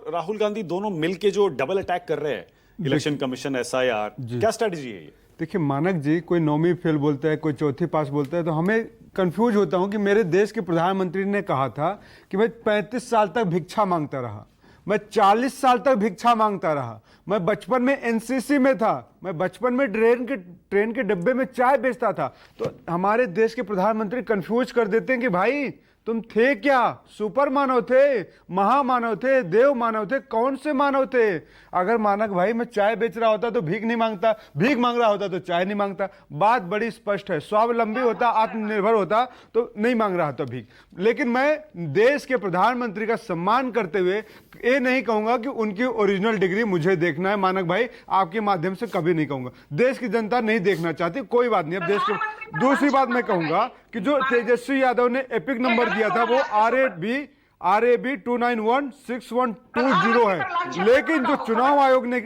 और राहुल गांधी दोनों मिलके जो डबल अटैक कर रहे हैं, इलेक्शन कमीशन, एसआईआर, क्या स्ट्रेटजी है ये? देखिए मानक जी, कोई नौवीं फेल बोलता है, कोई चौथी पास बोलता है, तो हमें कंफ्यूज होता हूं कि मेरे देश के प्रधानमंत्री ने कहा था कि मैं 35 साल तक भिक्षा मांगता रहा, मैं 40 साल तक भिक्षा मांगता रहा, मैं बचपन में एनसीसी में था, मैं बचपन में ट्रेन के डब्बे में चाय बेचता था। तो हमारे देश के प्रधानमंत्री कंफ्यूज कर देते हैं कि भाई तुम थे क्या, सुपर मानव थे, महामानव थे, देव मानव थे, कौन से मानव थे? अगर मानक भाई मैं चाय बेच रहा होता तो भीख नहीं मांगता, भीख मांग रहा होता तो चाय नहीं मांगता। बात बड़ी स्पष्ट है। स्वावलंबी होता, आत्मनिर्भर होता तो नहीं मांग रहा था भीख। लेकिन मैं देश के प्रधानमंत्री का सम्मान करते हुए ये नहीं कहूंगा कि उनकी ओरिजिनल डिग्री मुझे देखना है। मानक भाई आपके माध्यम से कभी नहीं कहूंगा, देश की जनता नहीं देखना चाहती, कोई बात नहीं। अब देश के दूसरी बात मैं कहूंगा कि जो तेजस्वी यादव ने एपिक नंबर दिया था वो RAB 2916120 है, लेकिन जो चुनाव आयोग ने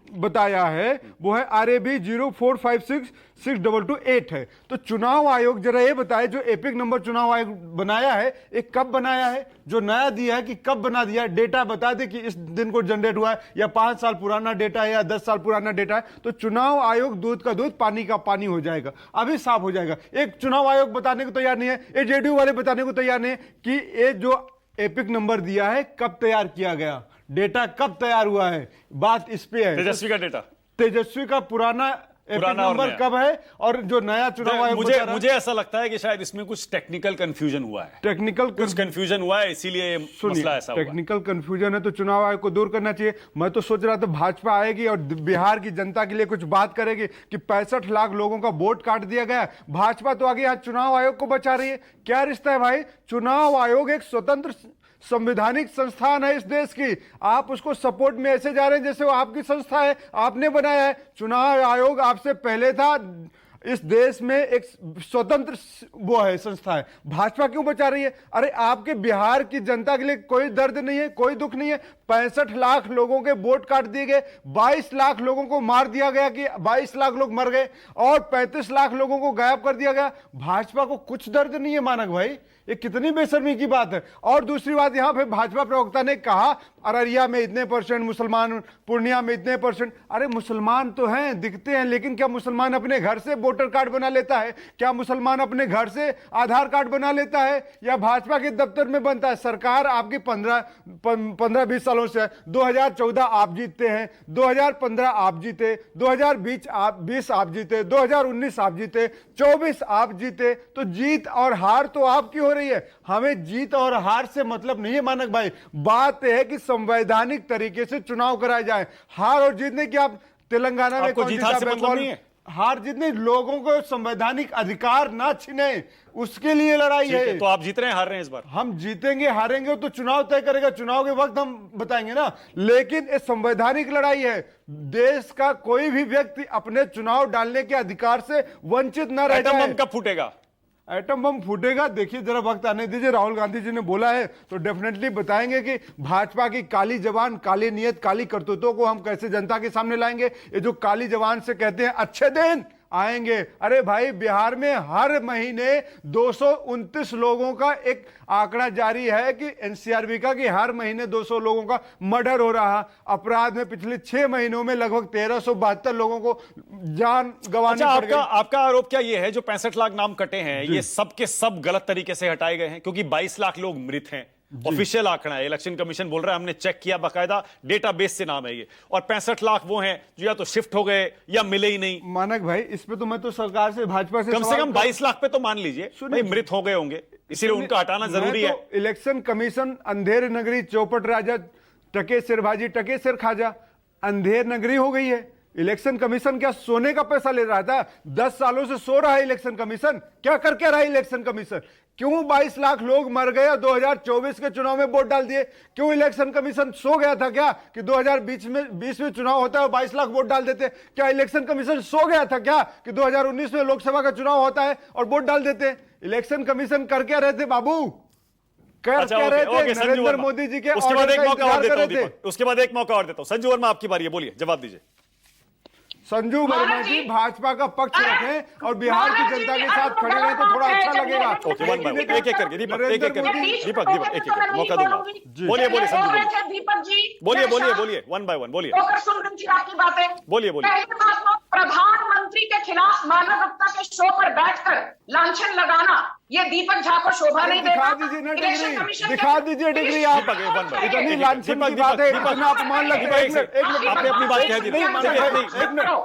बताया है वो है RAB 045662228 है। तो चुनाव आयोग जरा ये बताए, जो एपिक नंबर चुनाव आयोग बनाया है एक कब बनाया है, जो नया दिया है कि कब बना दिया है, डेटा बता दे कि इस दिन को जनरेट हुआ है, या 5 साल पुराना डेटा है या 10 साल पुराना डेटा है। तो चुनाव आयोग दूध का दूध पानी का पानी हो जाएगा, अभी साफ हो जाएगा। एक चुनाव आयोग बताने को तैयार नहीं है, ये JDU वाले बताने को तैयार नहीं है कि ये जो एपिक नंबर दिया है कब तैयार किया गया, डेटा कब तैयार हुआ है। बात इस पे है। तेजस्वी का डेटा, तेजस्वी का पुराना एपिक नंबर कब है और जो नया चुनाव आयोग मुझे ऐसा लगता है कि शायद इसमें कुछ टेक्निकल कंफ्यूजन हुआ है, कुछ कंफ्यूजन हुआ है, इसीलिए मसला ऐसा हुआ। टेक्निकल कंफ्यूजन है तो चुनाव आयोग को दूर करना चाहिए। मैं तो सोच रहा था भाजपा आएगी और बिहार की जनता के लिए कुछ बात करेगी कि 65 लाख लोगों का वोट काट दिया गया। भाजपा तो आगे आज चुनाव आयोग को बचा रही है। क्या रिश्ता है भाई? चुनाव आयोग एक स्वतंत्र संवैधानिक संस्थान है इस देश की, आप उसको सपोर्ट में ऐसे जा रहे हैं जैसे वो आपकी संस्था है, आपने बनाया है। चुनाव आयोग आपसे पहले था, इस देश में एक स्वतंत्र वो है, संस्था है। भाजपा क्यों बचा रही है? अरे आपके बिहार की जनता के लिए कोई दर्द नहीं है, कोई दुख नहीं है। 65 लाख लोगों के वोट काट दिए गए, 22 लाख लोगों को मार दिया गया कि 22 लाख लोग मर गए और 35 लाख लोगों को गायब कर दिया गया। भाजपा को कुछ दर्द नहीं है मानक भाई, ये कितनी बेशर्मी की बात है। और दूसरी बात, यहां पे भाजपा प्रवक्ता ने कहा अररिया में इतने % मुसलमान, पूर्णिया में इतने %। अरे मुसलमान तो हैं, दिखते हैं, लेकिन क्या मुसलमान अपने घर से वोटर कार्ड बना लेता है? क्या मुसलमान अपने घर से आधार कार्ड बना लेता है या भाजपा के दफ्तर में बनता है? सरकार आपकी 15-20 सालों से है। 2014 आप जीतते हैं, 2015 आप जीते, 2020 आप जीते, 2019 आप जीते, 24 आप जीते। तो जीत और हार तो आपकी हो रही है, हमें जीत और हार से मतलब नहीं है मानक भाई। बात है कि संवैधानिक तरीके से चुनाव कराए जाए। हार और जीतने की आप तेलंगाना में जीत हार से मतलब नहीं है। हार जीतने लोगों को संवैधानिक अधिकार ना छिने, उसके लिए लड़ाई है। तो आप जीत रहे हैं, हार रहे हैं इस बार? हम जीतेंगे हारेंगे तो चुनाव तय करेगा, चुनाव के वक्त हम बताएंगे ना। लेकिन ये संवैधानिक लड़ाई है, देश का कोई भी व्यक्ति अपने चुनाव डालने के अधिकार से वंचित न रह जाए। एटम बम कब फूटेगा? एटम बम फूटेगा, देखिए जरा वक्त आने दीजिए। राहुल गांधी जी ने बोला है तो डेफिनेटली बताएंगे कि भाजपा की काली जबान, काली नीयत, काली करतूतों को हम कैसे जनता के सामने लाएंगे। ये जो काली जबान से कहते हैं अच्छे दिन आएंगे, अरे भाई बिहार में हर महीने 229 लोगों का एक आंकड़ा जारी है कि NCRB का, कि हर महीने 200 लोगों का मर्डर हो रहा। अपराध में पिछले 6 महीनों में लगभग 1372 लोगों को जान गंवानी पड़ गई। आपका आरोप क्या ये है जो 65 लाख नाम कटे हैं, ये सब के सब गलत तरीके से हटाए गए हैं? क्योंकि 22 लाख लोग मृत हैं, ऑफिशियल आंकड़ा है, इलेक्शन कमीशन बोल रहा है, हमने चेक किया, बाकायदा डेटाबेस से नाम है ये। और 65 लाख वो हैं जो या तो शिफ्ट हो गए या मिले ही नहीं। मानक भाई इस पे तो मैं तो सरकार से, भाजपा से कम 22 लाख पे तो मान लीजिए भाई मृत हो गए होंगे, इसीलिए उनका हटाना जरूरी है। इलेक्शन कमीशन अंधेर नगरी, चौपट राजा, टके सिरभाजी, टके सिर खाजा, अंधेर नगरी हो गई है। इलेक्शन कमीशन क्या सोने का पैसा ले रहा था? 10 सालों से सो रहा है इलेक्शन कमीशन। क्या करके रहा है इलेक्शन कमीशन? क्यों 22 लाख लोग मर गए, 2024 के चुनाव में वोट डाल दिए? क्यों इलेक्शन कमीशन सो गया था क्या कि 2020 में चुनाव होता है 22 लाख वोट डाल देते? क्या इलेक्शन कमीशन सो गया था क्या कि 2019 में लोकसभा का चुनाव होता है और वोट डाल देते? इलेक्शन कमीशन कर क्या रहे थे बाबू? नरेंद्र मोदी जी के उसके बाद एक मौका और देता हूं, संजू वर्मा आपकी बारी है, बोलिए, जवाब दीजिए। संजू वर्मा जी भाजपा का पक्ष रखें और बिहार की जनता के साथ खड़े रहे तो थोड़ा अच्छा लगेगा। ओके, वन बाय वन, एक एक करके दीपक, एक एक करके दीपक, एक एक करके मौका दूंगा। बोलिए बोलिए संजू, बोलिए दीपक जी, बोलिए वन बाय वन बोलिए, सुन रही थी आपकी बातें। बोलिए प्रधानमंत्री के खिलाफ मानव गुप्ता के शो पर बैठकर लांछन लगाना, ये दीपक झा को शोभा नहीं देगा। दिखा दीजिए डिग्री आप, इतनी लांछन की बात है, इतना अपमान लग रहा है। आपने अपनी बात कह दी,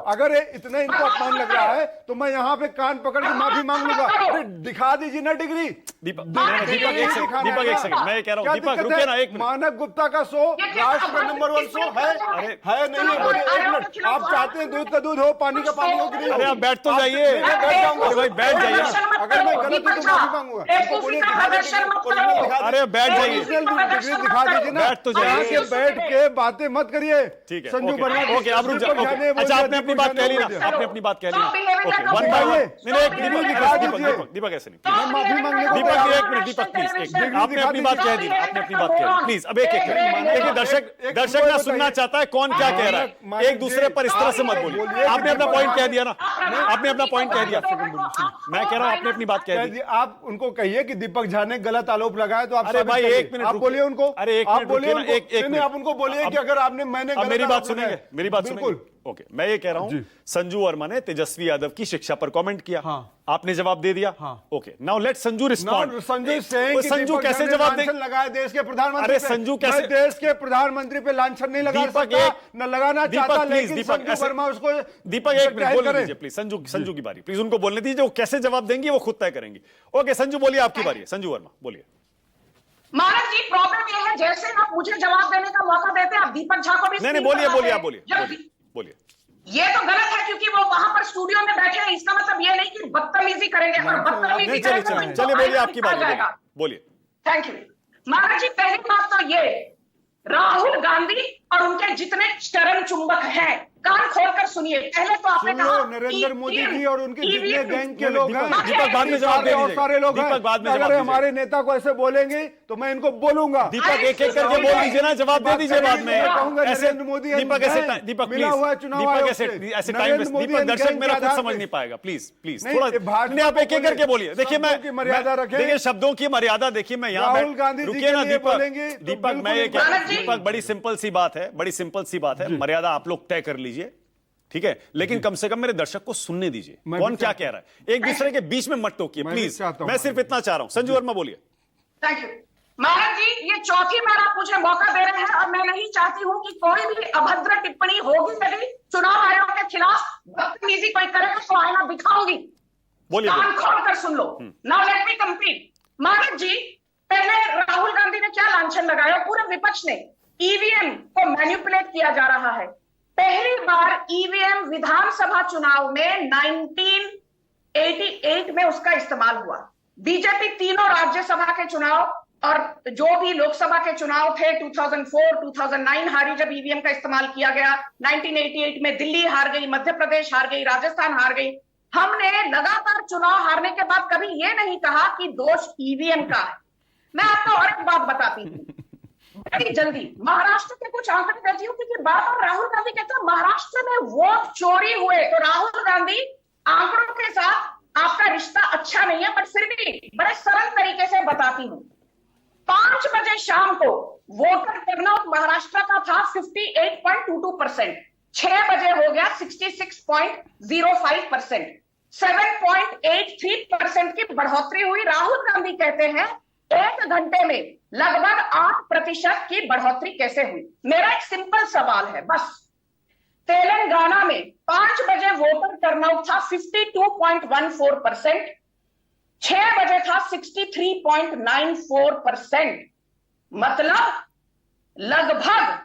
अगर इतना इनको अपमान लग रहा है तो मैं यहाँ पे कान पकड़ के माफी मांग लूंगा। अरे दिखा दीजिए ना डिग्री। दीपक एक सेकंड, मैं कह रहा हूँ दीपक रुकिए ना एक मिनट। मानव गुप्ता का शो राष्ट्र का नंबर 1 शो है नहीं है। आप चाहते हैं दूध का दूध हो, पानी का पानी हो। अरे आप बैठ तो जाइए भाई, बैठ जाइए। अगर मैं गलत हूं तो माफी मांगूंगा। अरे बैठ जाइए, डिग्री दिखा दीजिए ना, बैठ तो जाइए, बैठ के बातें मत करिए। ठीक है संजू वर्मा, ओके आप रुक जाओ। अच्छा आपने अपनी बात कह ली ना, आपने अपनी बात कह ली। ओके वन बाय वन, दीपक ऐसे नहीं, माफी मांगने दीपक एक मिनट, दीपक प्लीज, आपने अपनी बात कह दी, आपने अपनी बात कह दी, प्लीज अब एक एक देखिए, दर्शक ना सुनना चाहता है कौन क्या कह रहा है, एक दूसरे पर इस तरह से मत बोलिए। आपने अपना पॉइंट कह दिया ना, आपने अपना पॉइंट कह दिया। मैं कह रहा हूं आपने अपनी बात कह दी। आप उनको कहिए कि दीपक झा ने गलत आरोप लगाया तो आप, अरे भाई एक मिनट आप बोलिए उनको। अरे एक मिनट रुकिए ना, एक मिनट आप उनको बोलिए कि अगर आपने मैंने मेरी बात सुनेंगे, मेरी बात सुनेंगे। ओके, मैं ये कह रहा हूं संजू वर्मा ने तेजस्वी यादव की शिक्षा पर कमेंट किया, आपने जवाब दे दिया। Okay, now let Sanju respond. Sanju कैसे जवाब देंगे? लगाया देश के प्रधानमंत्री। अरे संजू कैसे? देश के प्रधानमंत्री पे लांछन नहीं लगा सकता, न लगाना चाहता, लेकिन संजू वर्मा उसको। दीपक एक मिनट बोलने दीजिए प्लीज, संजू की बारी, प्लीज उनको बोलने दीजिए, वो कैसे जवाब देंगे वो खुद तय करेंगे। ओके संजू बोलिए, आपकी बारी है, संजू वर्मा बोलिए। मानव जी, प्रॉब्लम ये है जैसे आप मुझे जवाब देने का मौका देते हैं, आप दीपक झा को भी नहीं बोलिए आप बोलिए। ये तो गलत है क्योंकि वो वहां पर स्टूडियो में बैठे हैं, इसका मतलब ये नहीं कि बदतमीजी करेंगे, और बदतमीजी करेंगे। चलिए बोलिए आपकी बारी, बोलिए। थैंक यू महाराज जी। पहली बात तो ये, राहुल गांधी और उनके जितने चरण चुंबक हैं, कान खोलकर सुनिए। पहले तो आपने कहा नरेंद्र मोदी जी और उनके जितने गैंग के लोग हैं, दीपक बाद में जवाब दे दीजिए, सारे लोग दीपक बाद में अगर हमारे नेता को ऐसे बोलेंगे तो मैं इनको बोलूंगा। दीपक एक एक करके बोल दीजिए ना, जवाब दे दीजिए बाद में। नरेंद्र मोदी दीपक ऐसे, दीपक प्लीज, दीपक ऐसे टाइम, दीपक दर्शक मेरा खुद समझ नहीं पाएगा, प्लीज थोड़ा आप एक एक करके बोलिए। देखिए मैं मर्यादा रखें, देखिए शब्दों की मर्यादा देखिए। मैं यहाँ राहुल गांधी रुकिए ना दीपक मैं ये कह रहा हूं, दीपक बड़ी सिंपल सी बात है, बड़ी सिंपल सी बात है, मर्यादा आप लोग तय कर लीजिए, ठीक है, लेकिन कम से कम मेरे दर्शक को सुनने दीजिए कौन क्या कह रहा है, एक दूसरे के बीच में मत टोकिए प्लीज। मैं सिर्फ इतना चाह रहा हूं। संजू वर्मा बोलिए। थैंक यू महाराज जी, ये चौथी बार आप मुझे मौका दे रहे हैं और मैं नहीं चाहती हूं कि कोई भी अभद्र टिप्पणी होगी यदि चुनाव आयोग के खिलाफ बदतमीजी कोई करेगा तो आईना दिखाऊंगी। कान खोलकर सुन लो। Now let me complete. Maharaj ji, पहले राहुल गांधी ने क्या लांछन लगाया, पूरे विपक्ष ने ईवीएम को मैनिपुलेट किया जा रहा है। पहली बार ईवीएम विधानसभा चुनाव में 1988 में उसका इस्तेमाल हुआ। बीजेपी तीनों राज्यसभा के चुनाव और जो भी लोकसभा के चुनाव थे 2004, 2009 हारी जब ईवीएम का इस्तेमाल किया गया। 1988 में दिल्ली हार गई, मध्य प्रदेश हार गई, राजस्थान हार गई। हमने लगातार चुनाव हारने के बाद कभी यह नहीं कहा कि दोष ईवीएम का है। मैं आपको और एक बात बताती हूँ बड़ी जल्दी। महाराष्ट्र के कुछ आंकड़े देती हूँ क्योंकि बार बार राहुल गांधी कहते हैं महाराष्ट्र में वोट चोरी हुए, तो राहुल गांधी आंकड़ों के साथ आपका रिश्ता अच्छा नहीं है, पर फिर भी बड़े सरल तरीके से बताती हूँ। 5 बजे शाम को वोटर टर्नआउट महाराष्ट्र का था 58.22%, 6 बजे हो गया 66.05%, 7.83% की बढ़ोतरी हुई। राहुल गांधी कहते हैं 1 घंटे में लगभग 8% की बढ़ोतरी कैसे हुई। मेरा एक सिंपल सवाल है बस। तेलंगाना में 5 बजे वोटर टर्नआउट था 52.14%, 6 बजे था 63.94%, मतलब लगभग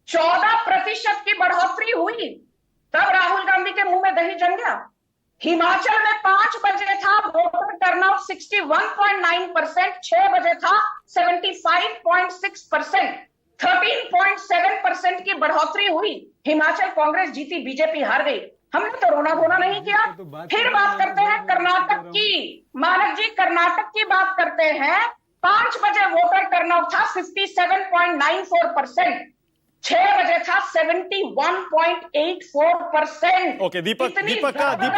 14% की बढ़ोतरी हुई। तब राहुल गांधी के मुंह में दही जम गया। हिमाचल में 5 बजे था वोटर टर्नआउट 61.9%, 6 बजे था 75.6%, 13.7% की बढ़ोतरी हुई। हिमाचल कांग्रेस जीती, बीजेपी हार गई। हमने तो रोना धोना नहीं किया। फिर बात करते हैं कर्नाटक की। मानव जी, कर्नाटक की बात करते हैं। 5 बजे वोटर टर्नआउट था 57.94%, 6 बजे था 71.84%। ओके, दीपक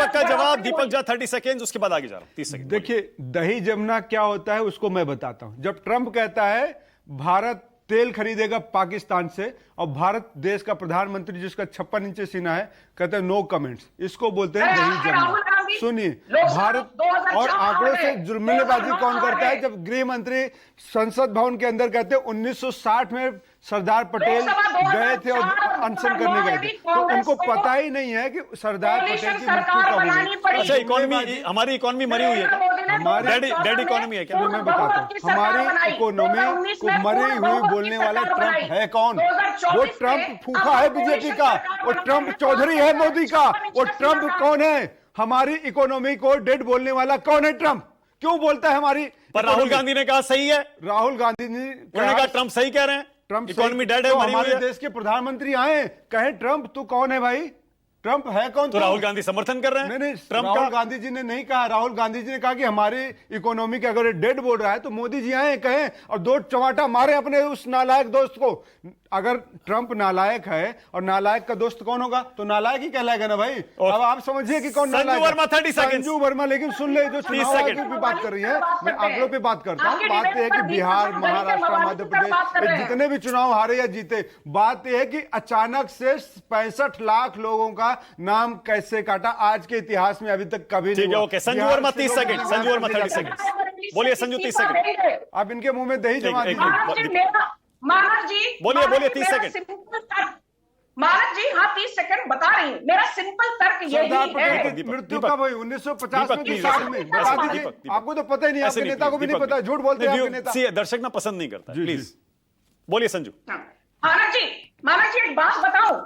का जवाब, दीपक जा 30 सेकेंड, उसके बाद आगे जा रहा हूं 30 सेकेंड। देखिए, दही जमना क्या होता है उसको मैं बताता हूं। जब ट्रंप कहता है भारत तेल खरीदेगा पाकिस्तान से, और भारत देश का प्रधानमंत्री जिसका 56 इंच सीना है कहते हैं नो कमेंट्स, इसको बोलते हैं दही जमना। सुनिए, भारत और आंकड़ों से जुर्मनेबाजी कौन करता है? जब गृह मंत्री संसद भवन के अंदर कहते हैं 1960 में सरदार पटेल गए थे और अनशन करने गए थे, तो उनको पता ही नहीं है कि सरदार पटेल की मृत्यु कब हुई। अच्छा, इकोनॉमी, हमारी इकोनॉमी मरी हुई है क्या? हमारी डेड इकोनॉमी है क्या? मैं बताता हूं, हमारी इकोनॉमी को मरी हुई बोलने वाला ट्रंप है कौन? वो ट्रंप फूफा है बीजेपी का, वो ट्रंप चौधरी है मोदी का। वो ट्रंप कौन है? हमारी इकोनॉमी को डेड बोलने वाला कौन है? ट्रंप क्यों बोलता है हमारी? पर राहुल गांधी ने कहा सही है, राहुल गांधी ने कहा ट्रंप सही कह रहे हैं, ट्रंप इकोनॉमी डेड है, तो मरी हुई हमारे है। देश के प्रधानमंत्री आए कहे ट्रंप तू कौन है भाई? ट्रंप है कौन? तो राहुल गांधी समर्थन कर रहे हैं नहीं, ट्रंप राहुल का। गांधी जी ने नहीं कहा। राहुल गांधी जी ने कहा कि हमारी इकोनॉमी के अगर डेड बोल रहा है तो मोदी जी आए कहें और दो चमाटा मारे अपने उस नालायक दोस्त को। अगर ट्रंप नालायक है और नालायक का दोस्त कौन होगा? तो नालायक ही कहलाएगा ना भाई। अब आप समझिए कि कौन नालायक है। संजू वर्मा 30 सेकंड। संजू वर्मा, लेकिन सुन ले, जो चुनाव आयोग की भी बात कर रही है, मैं आंकड़ों पे बात करता हूँ। बात यह है कि बिहार, महाराष्ट्र, मध्य प्रदेश जितने भी चुनाव हारे या जीते, बात यह है कि अचानक से 65 लाख लोगों का नाम कैसे काटा आज के इतिहास में अभी तक कभी नहीं ठीक है, हुआ। Okay. Sanju Verma 30 second, Sanju Verma 30 second. बोलिए संजू 30 सेकंड। आप इनके मुंह में दही जमा दीजिए। मानव जी बोलिए 30 सेकंड। मानव जी, हाँ 30 सेकंड बता रही हूँ। मेरा सिंपल तर्क सरदार यही है। पटेल की मृत्यु कब हुई? 1950 में कि 60 में? बता दीजिए। आपको तो पता ही नहीं, आपके नेता को भी नहीं पता, झूठ बोलते हैं आपके नेता। दर्शक ना पसंद नहीं करता, प्लीज बोलिए संजू। मानव जी एक बात बताऊं,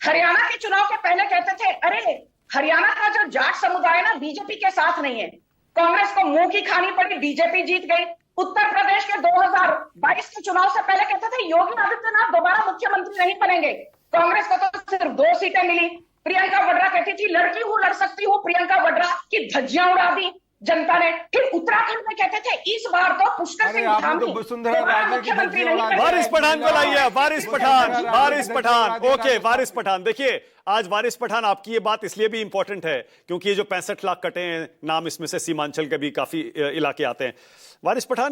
हरियाणा के चुनाव के पहले कहते थे अरे हरियाणा का जो जाट समुदाय ना बीजेपी के साथ नहीं है, कांग्रेस को मुंह की खानी पड़ी, बीजेपी जीत गई। उत्तर प्रदेश के 2022 के चुनाव से पहले कहते थे योगी आदित्यनाथ दोबारा मुख्यमंत्री नहीं बनेंगे, कांग्रेस को तो सिर्फ 2 सीटें मिली। प्रियंका वाड्रा कहती थी लड़की हूं, लड़ सकती हूं, प्रियंका वाड्रा की धज्जियां उड़ा दी जनता ने। फिर उत्तराखंड में कहते थे इस बार तो पुष्कर सिंह धामी मुख्यमंत्री नहीं बनेंगे। वारिस पठान को लाइए, वारिस पठान। ओके, वारिस पठान। देखिए, आज वारिस पठान, आपकी ये बात इसलिए भी इंपॉर्टेंट है क्योंकि ये जो 65 लाख कटे हैं नाम, इसमें से सीमांचल के भी काफी इलाके आते हैं। वारिस पठान